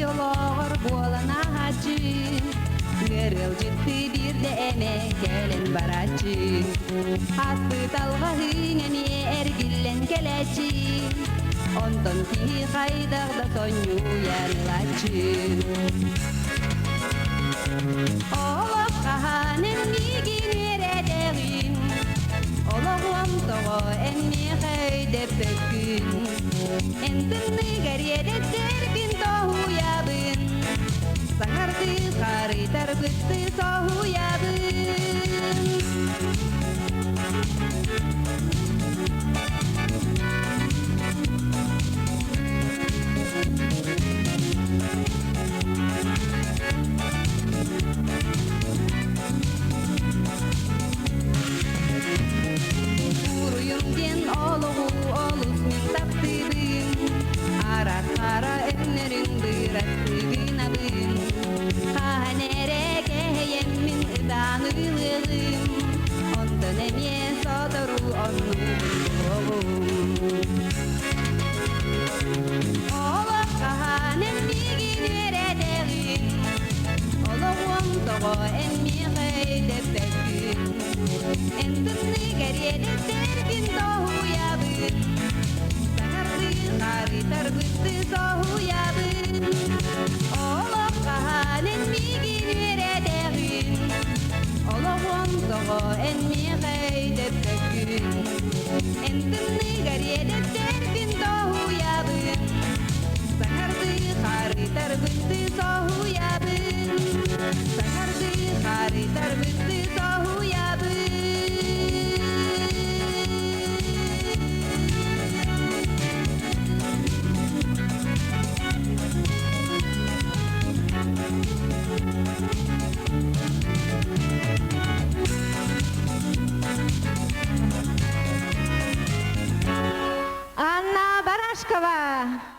yolağır bolana hacı. Gırıl ciddi bir de eme gelen baracı. Aslı dalgahın emi ergillen geleci. Ondan ki kaydağda sonyu yallacı. Oğlak kahanen migin eredeğin. Oğlağım toğu enmi kayde pekün. Entini gariyede serpin tohu yabın. Sangardı kari tarbıttı sohu yabın. Uruyumgen oluğu olus min taptırın. Ara kara enlerin bıraktığın abın. Kahanere keheyemmin ıdanılığım. Ondan emiye sodoru onluğum. Oğlak kahanem migin eredeğin. Oğlağım toğu enmi kayde pekün. Entini gariyede serpin tohu yabın. Sangardı kari tarbıttı sohu yabın. Oğlak kahanen migin eredeğin. Oğlağım toğu enmi kayde pekün. Entini gariyede serpin tohu yabın. Sangardı kari tarbıttı sohu yabın. Sangardı kari tarbıttı sohu yabın. Анна Барашкова.